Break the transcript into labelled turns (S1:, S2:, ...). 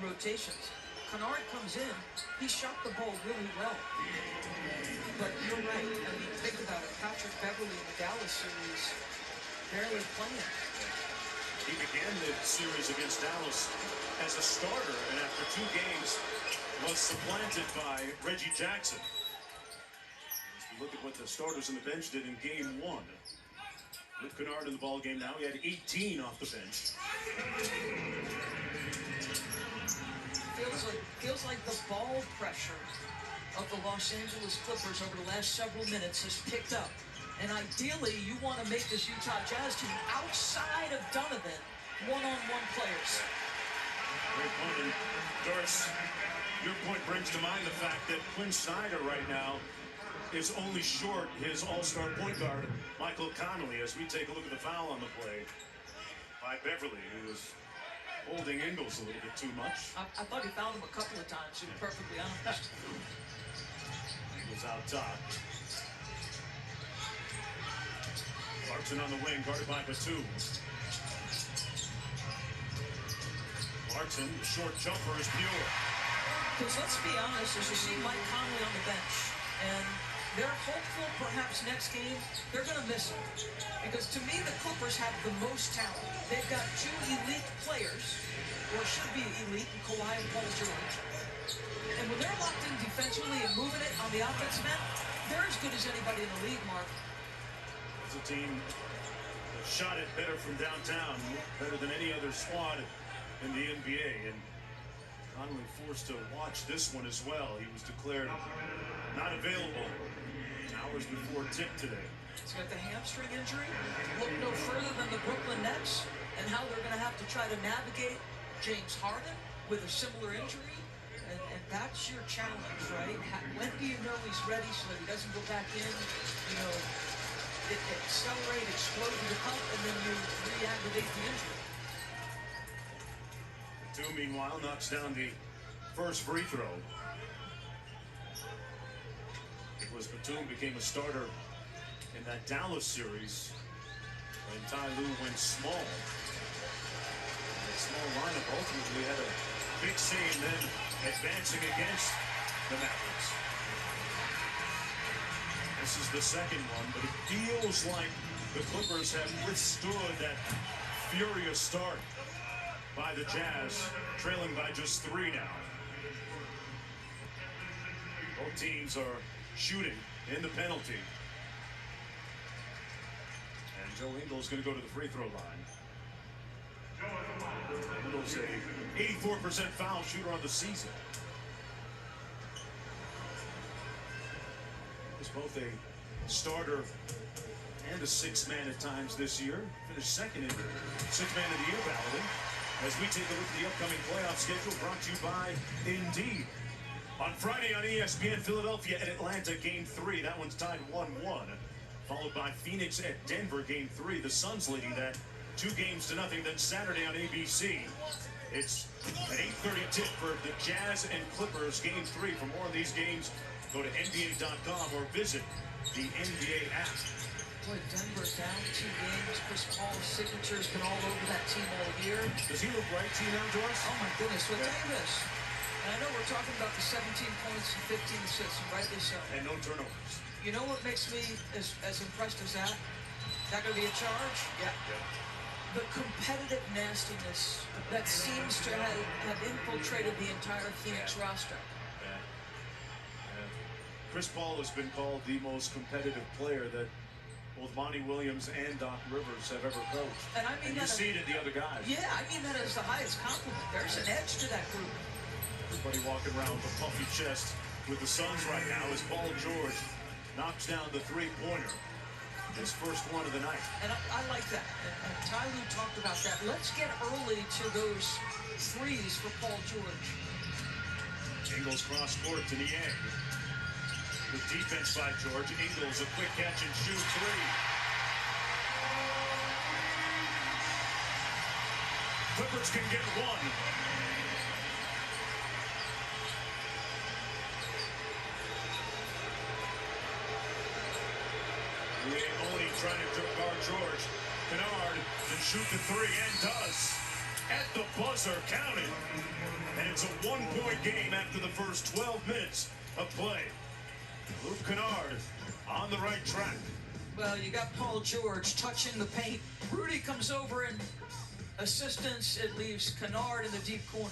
S1: rotations. Kennard comes in, he shot the ball really well. But you're right, I mean, think about it. Patrick Beverley in the Dallas series barely playing.
S2: He began the series against Dallas as a starter, and after 2 games was supplanted by Reggie Jackson. As we look at what the starters on the bench did in game 1. With Kennard in the ball game now, he had 18 off the bench.
S1: Feels like the ball pressure of the Los Angeles Clippers over the last several minutes has picked up. And ideally, you want to make this Utah Jazz team, outside of Donovan, one-on-one players.
S2: Great point. And Doris, your point brings to mind the fact that Quinn Snyder right now is only short his all-star point guard, Michael Conley, as we take a look at the foul on the play by Beverley, who was holding Ingles a little bit too much.
S1: I thought he fouled him a couple of times, to be perfectly honest.
S2: Ingles out top. Clarkson on the wing, guarded by Batum. Clarkson, the short jumper is pure.
S1: Because let's be honest, as you see Mike Conley on the bench, and they're hopeful perhaps next game they're going to miss him. Because to me, the Clippers have the most talent. They've got 2 elite players, or should be elite, in Kawhi and Paul George. And when they're locked in defensively and moving it on the offensive end, they're as good as anybody in the league, Mark.
S2: It's a team that shot it better from downtown, better than any other squad in the NBA. And Conley forced to watch this one as well. He was declared not available hours before tip today.
S1: He's got the hamstring injury. Look no further than the Brooklyn Nets and how they're going to have to try to navigate James Harden with a similar injury. And that's your challenge, right? When do you know he's ready so that he doesn't go back in, you know, accelerate, explode to the cup, and then you re-aggravate the injury?
S2: Batum, meanwhile, knocks down the first free throw. It was Batum became a starter in that Dallas series when Ty Lue went small. That small lineup ultimately had a big say in them advancing against the Mavericks. This is the second one, but it feels like the Clippers have withstood that furious start by the Jazz, trailing by just 3 now. Both teams are shooting in the penalty. And Joe Ingles going to go to the free throw line. Ingles, a 84% foul shooter on the season. He's both a starter and a 6th man at times this year. Finished second in 6th man of the year balloting. As we take a look at the upcoming playoff schedule, brought to you by Indeed. On Friday on ESPN, Philadelphia at Atlanta, Game 3. That one's tied 1-1. Followed by Phoenix at Denver, Game 3. The Suns leading that 2-0. Then Saturday on ABC, it's an 8:30 tip for the Jazz and Clippers, Game 3. For more of these games, go to NBA.com or visit the NBA app.
S1: Boy, Denver down 2 games. Chris Paul's signature's been all over that team all year.
S2: Does he look right to you now, Doris?
S1: Oh, my goodness. Well, tell you this. And I know we're talking about the 17 points and 15 assists, and rightly so.
S2: And no turnovers.
S1: You know what makes me as impressed as that? Is that going to be a charge? Yeah. The competitive nastiness that seems to have infiltrated the entire Phoenix roster.
S2: Chris Paul has been called the most competitive player that both Monty Williams and Doc Rivers have ever coached.
S1: And I mean,
S2: you see it in the other guys.
S1: Yeah, I mean that as the highest compliment. There's an edge to that group.
S2: Everybody walking around with a puffy chest with the Suns right now as Paul George knocks down the 3-pointer. His first one of the night.
S1: And I like that. And Ty Lue talked about that. Let's get early to those threes for Paul George.
S2: Ingles cross court to Niang. The defense by George. Ingles, a quick catch and shoot 3. Clippers can get 1. Only trying to guard George. Kennard to shoot the 3 and does. At the buzzer, counted. And It's a one-point game after the first 12 minutes of play. Luke Kennard on the right track.
S1: Well, you got Paul George touching the paint. Rudy comes over and assistance. It leaves Kennard in the deep corner.